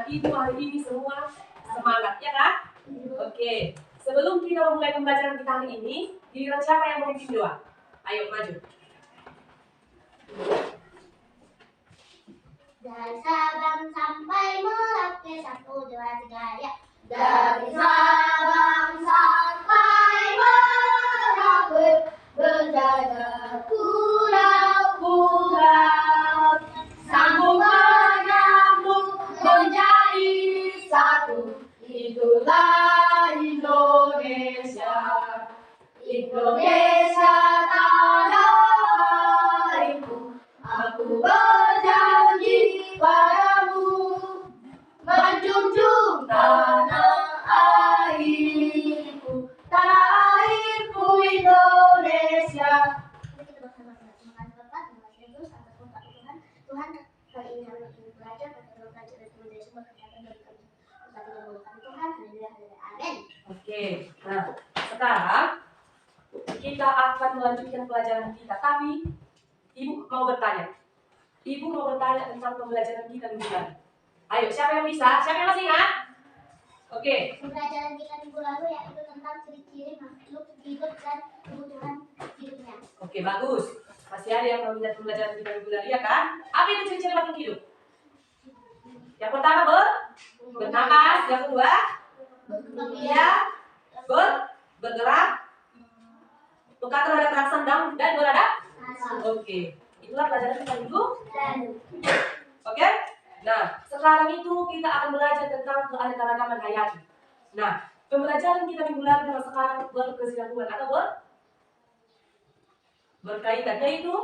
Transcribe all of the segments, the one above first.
ibu hari ini semua semangat, ya kan? Oke. Sebelum kita memulai pembelajaran kita hari ini, giliran siapa yang mau memimpin doa? Ayo maju. Dari Sabang sampai Merauke 1, 2, 3 ya. Dari Sabang sampai Merauke berjaga pulau-pulau, sambung menyambung menjadi satu. Itulah Indonesia, Indonesia tanah airku. Aku berjanji padamu menjunjung tanah airku Indonesia. Tuhan, kali ini kami ingin belajar dan dari semua kesehatan dari kami. Kita tidak Tuhan, haleluya, amin. Oke, nah sekarang kita akan melanjutkan pelajaran kita, tapi Ibu mau bertanya. Ibu mau bertanya tentang pembelajaran kita minggu lalu. Ayo, siapa yang bisa? Siapa yang masih ingat? Oke. Pembelajaran kita minggu lalu yaitu tentang ciri-ciri makhluk hidup dan kebutuhan hidupnya. Oke, bagus. Masih ada yang mau ingat pembelajaran kita minggu lalu, ya kan? Apa itu ciri-ciri makhluk hidup? Yang pertama bernapas, yang kedua bergerak, peka terhadap rasa dan beradaptasi. Oke, itulah pelajaran kita minggu. Oke. Nah, sekarang itu kita akan belajar tentang keanekaragaman hayati. Nah, pembelajaran kita minggu lalu dan sekarang berkesinambungan atau berkaitan, yaitu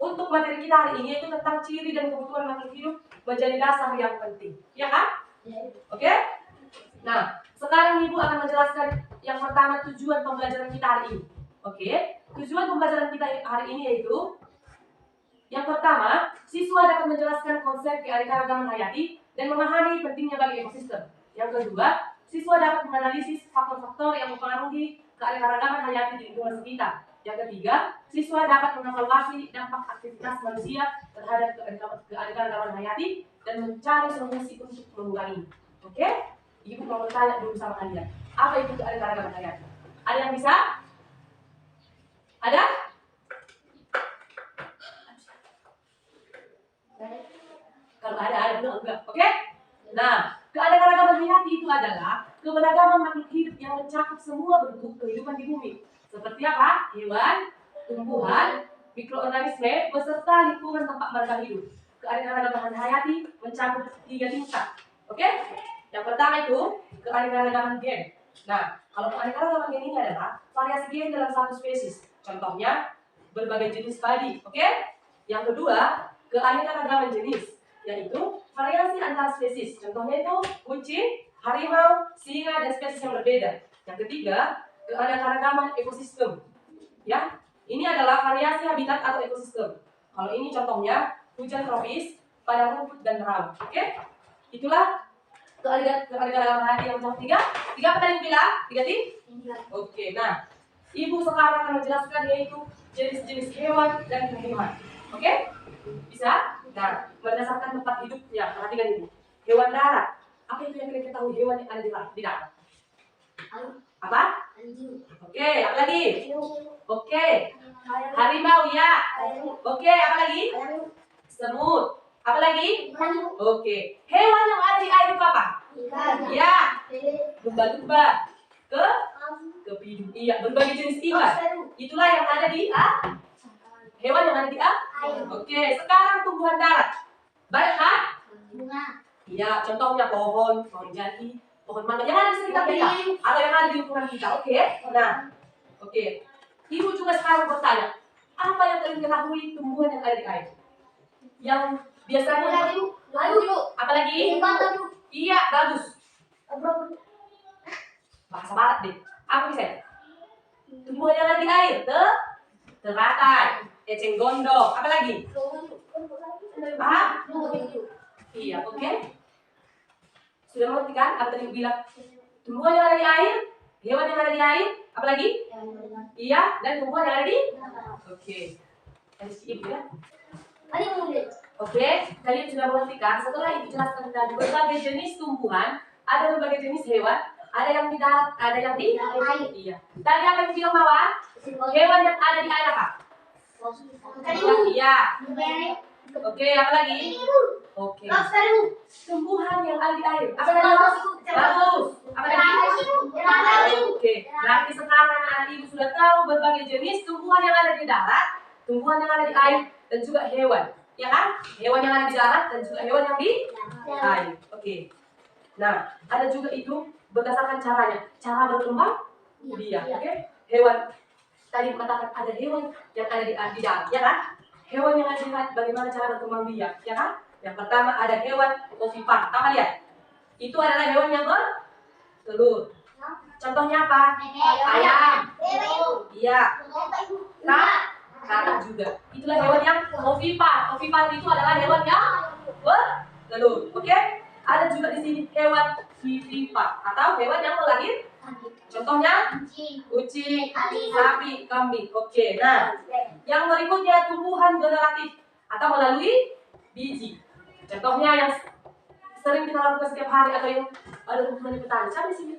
untuk materi kita hari ini yaitu tentang ciri dan kebutuhan makhluk hidup menjadi dasar yang penting, ya kan? Oke? Nah, sekarang Ibu akan menjelaskan yang pertama tujuan pembelajaran kita hari ini. Oke? Tujuan pembelajaran kita hari ini yaitu yang pertama, siswa dapat menjelaskan konsep keanekaragaman hayati dan memahami pentingnya bagi ekosistem. Yang kedua, siswa dapat menganalisis faktor-faktor yang mempengaruhi keanekaragaman hayati di lingkungan sekitar. Yang ketiga, siswa dapat mengevaluasi dampak aktivitas manusia terhadap keanekaragaman hayati dan mencari solusi untuk menguranginya. Oke? Ibu mau bertanya dulu sama kalian. Apa itu keanekaragaman hayati? Ada yang bisa? Ada? Kalau ada enggak. Oke? Nah, keanekaragaman hayati itu adalah keberagaman makhluk hidup yang mencakup semua bentuk kehidupan di bumi. Seperti apa? Hewan, tumbuhan, mikroorganisme, beserta lingkungan tempat mereka hidup. Keanekaragaman hayati mencakup 3 tingkat. Oke? Yang pertama itu keanekaragaman gen. Nah, kalau keanekaragaman gen ini adalah variasi gen dalam satu spesies. Contohnya berbagai jenis padi. Oke? Yang kedua, keanekaragaman jenis, yaitu variasi antar spesies. Contohnya itu kucing, harimau, singa, dan spesies yang berbeda. Yang ketiga, keanekaragaman ekosistem. Ya, ini adalah variasi habitat atau ekosistem. Kalau ini contohnya hujan tropis, padang rumput, dan rawa. Oke? Itulah keanekaragaman hayati yang mencakup 3 apa tadi bilang? 3 Oke, nah Ibu sekarang akan menjelaskan yaitu jenis-jenis hewan dan tumbuhan. Oke? Bisa? Nah, berdasarkan tempat hidupnya, perhatikan ini. Hewan darat. Apa itu yang kalian ketahui hewan yang ada di darat? Apa? Oke, apa lagi? Oke. Harimau ya. Oke, apa lagi? Semut. Apa lagi? Oke. Hewan yang ada di air itu apa? Ya. Lumba-lumba. Kepiting. Iya, berbagai jenis ikan. Itulah yang ada di hewan yang ada di air. Oke, sekarang tumbuhan darat. Banyak kan? Bunga. Iya, contohnya pohon jati, pohon mangga yang ada di sekitar kita atau yang ada di lingkungan kita. Oke? Nah, oke. Ibu juga sekarang bertanya, apa yang kalian ketahui tumbuhan yang ada di air? Yang biasanya apa lagi? Iya, bagus. Bahasa barat deh. Apa bisa? Tumbuhan yang ada di air, teratai, eceng gondok, apa lagi? Iya, oke. Sudah mengerti kan? Apa tadi bilang? Tumbuhan yang ada di air, hewan yang ada di air, apa lagi? Iya, dan tumbuhan yang ada di. Oke. Dari si ibu ya. Oke, kalian sudah mengerti kan? Setelah itu jelaskan tadi berbagai jenis tumbuhan, ada berbagai jenis hewan, ada yang di darat, ada yang di air. iya. Tadi apa yang bilang Mawar? Hewan yang ada di air apa? Iya. Oke, apa lagi? Oke. Tumbuhan yang ada di air. Apa tadi? Bagus. Apa tadi? Oke. Berarti sekarang anak-anak ibu sudah tahu berbagai jenis tumbuhan yang ada di darat, tumbuhan yang ada di air, dan juga hewan. Ya kan? Hewan yang ada di darat dan juga hewan yang di air. Oke. Nah, ada juga itu berdasarkan caranya. Cara berkembang biak. Oke. Hewan. Tadi katakan ada hewan yang ada di darat, ya kan? Hewan yang ada di darat bagaimana cara berkembang biak, ya kan? Yang pertama ada hewan ovipar. Apa lihat? Itu adalah hewan yang bertelur. Contohnya apa? Ayam. Iya. Kakak juga. Itulah hewan yang ovipar. Ovipar itu adalah hewan yang bertelur. Oke? Ada juga di sini hewan vivipar atau hewan yang melahir. Contohnya kucing, sapi, kambing. Oke. Nah, yang berikutnya tumbuhan generatif atau melalui biji. Contohnya yang sering kita lakukan setiap hari atau yang ada tumbuhan di petani. Siapa di sini?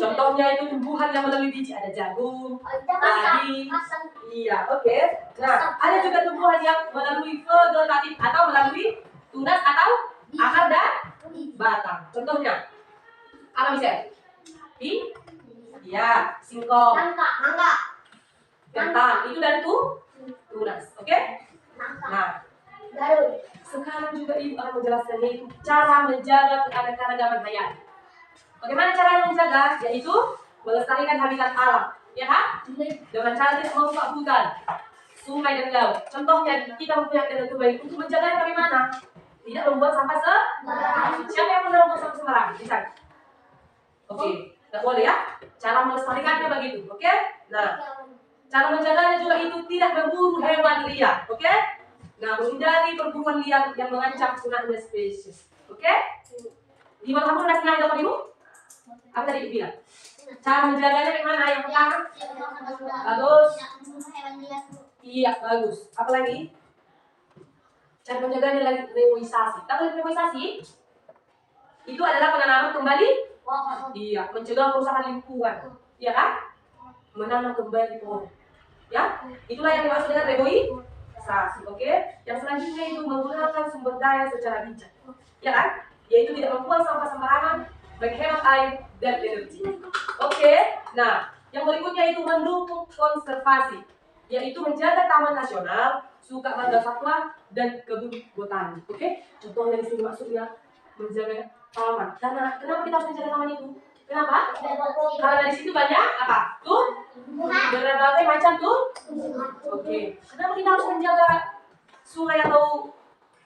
Contohnya itu tumbuhan yang melalui biji, ada jagung, padi. Iya, oke. Nah, ada juga tumbuhan yang melalui vegetatif atau melalui tunas atau akar dan batang. Contohnya apa misalnya? Iya, singkong, kentang. Itu dari tunas, oke? Nah, sekarang juga ibu akan menjelaskan yaitu cara menjaga keanekaragaman hayati. Bagaimana cara menjaga? Yaitu melestarikan habitat alam, ya kan? Dengan cara tidak merusak hutan, sungai dan laut. Contohnya kita mempunyai Danau Toba untuk menjaganya bagaimana? Tidak membuat sampah sembarangan. Siapa yang pernah membuat sampah sembarangan? Bisa? Oke, tidak boleh ya. Cara melestarikannya begitu, oke? Nah, cara menjaganya juga itu tidak berburu hewan liar, oke? Nah, menghindari perburuan liar yang mengancam punahnya spesies, oke? Di mana kamu sudah kenal dengan ibu? Apa tadi ibu bilang? Cara menjaganya bagaimana? Yang pertama, bagus. Iya, bagus. Apa lagi? Cara menjaganya lagi reboisasi. Tahu reboisasi? Itu adalah penanaman kembali. Iya, mencegah kerusakan lingkungan. Iya kan? Menanam kembali pohon. Ya, itulah yang dimaksud dengan reboisasi. Oke? Yang selanjutnya itu menggunakan sumber daya secara bijak. Ya kan? Yaitu tidak membuang sampah sembarangan, menghemat air dan energi. Oke? Nah, yang berikutnya itu mendukung konservasi, yaitu menjaga taman nasional, suka marga satwa dan kebun botani. Oke? Contohnya di sini maksudnya menjaga taman. Karena kenapa kita harus menjaga taman itu? Kenapa? Karena dari situ banyak apa? Berbagai macam Oke. Kenapa kita harus menjaga sungai atau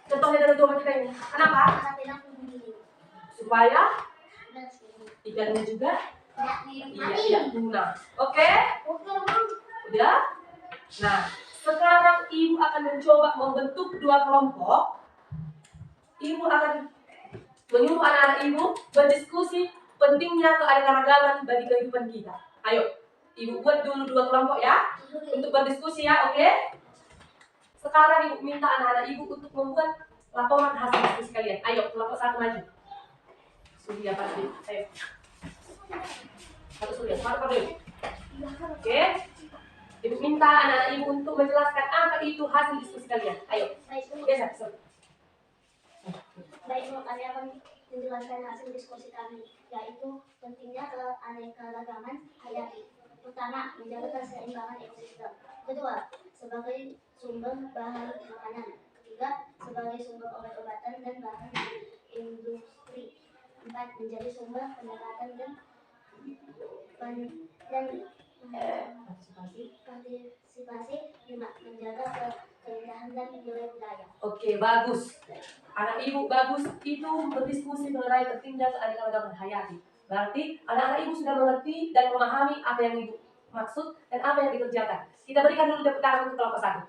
contohnya dari rumah kita ini? Kenapa? Supaya ikannya juga tidak punah. Oke? Udah? Nah, sekarang ibu akan mencoba membentuk dua kelompok. Ibu akan menyuruh anak-anak ibu berdiskusi pentingnya keanekaragaman bagi kehidupan kita. Ayo, ibu buat dulu dua kelompok ya, untuk berdiskusi ya, oke? Sekarang ibu minta anak-anak ibu untuk membuat laporan hasil diskusi kalian. Ayo, kelompok satu maju. Sudah pasti. Ayo. Satu sudah, satu dulu. Oke? Ibu minta anak-anak ibu untuk menjelaskan apa itu hasil diskusi kalian. Ayo. Geser, Baik, kami akan menjelaskan hasil diskusi kami, yaitu pentingnya keanekaragaman hayati. Pertama, menjaga keseimbangan ekosistem. Kedua, sebagai sumber bahan makanan. Ketiga, sebagai sumber obat-obatan dan bahan industri. Empat, menjadi sumber pendekatan dan partisipasi. Lima, menjaga keindahan dan nilai budaya. Oke, bagus. Anak ibu bagus itu berdiskusi mengenai pentingnya keanekaragaman hayati. Berarti anak-anak ibu sudah mengerti dan memahami apa yang ibu maksud dan apa yang dikerjakan. Kita berikan dulu tepuk tangan untuk kelompok satu.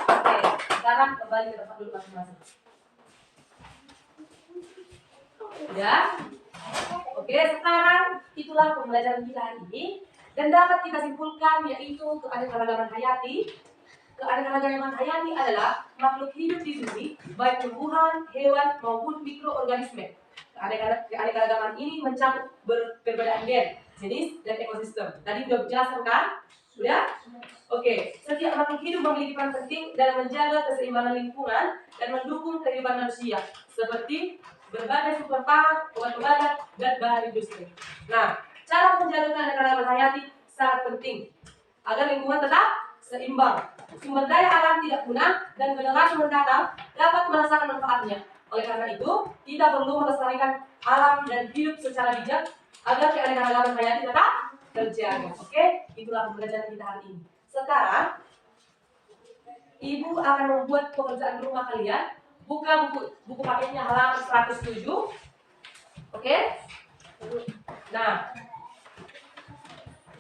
Oke, sekarang kembali ke tempat dulu masing-masing. Ya. Oke, sekarang itulah pembelajaran kita hari ini dan dapat kita simpulkan yaitu keanekaragaman hayati. Keanekaragaman hayati adalah makhluk hidup di bumi, baik tumbuhan, hewan, maupun mikroorganisme. Keanekaragaman ini mencakup perbedaan gen, jenis, dan ekosistem. Tadi udah jelaskan kan? Sudah? Oke, setiap makhluk hidup memiliki peran penting dalam menjaga keseimbangan lingkungan dan mendukung kehidupan manusia, seperti berbagai sumber pangan, obat-obatan, dan bahan industri. Nah, cara menjaga keanekaragaman hayati sangat penting agar lingkungan tetap seimbang, sumber daya alam tidak punah, dan generasi mendatang dapat merasakan manfaatnya. Oleh karena itu, kita perlu melestarikan alam dan hidup secara bijak agar keanekaragaman hayati tetap terjaga. Oke, itulah pembelajaran kita hari ini. Sekarang, Ibu akan membuat pekerjaan rumah kalian. Buka buku paketnya halaman 107. Oke? Nah,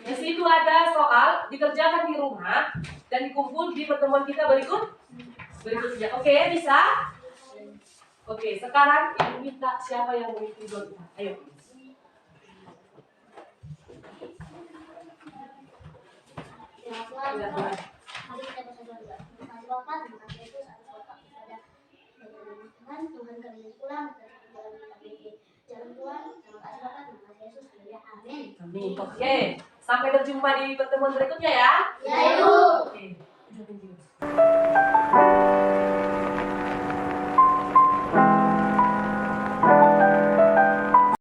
di situ ada soal dikerjakan di rumah dan dikumpul di pertemuan kita berikutnya. Oke, bisa? Oke, sekarang Ibu minta siapa yang memimpin kita. Ayo. Mari kita berdoa. Terima kasih Bapak, terima kasih Yesus atas Bapak kepada Tuhan. Tuhan kami pulang dalam jalan Tuhan. Terima kasih Bapak, terima kasih Yesus. Haleluya. Amin. Amin. Oke, sampai berjumpa di pertemuan berikutnya ya. Ya, Ibu. Oke.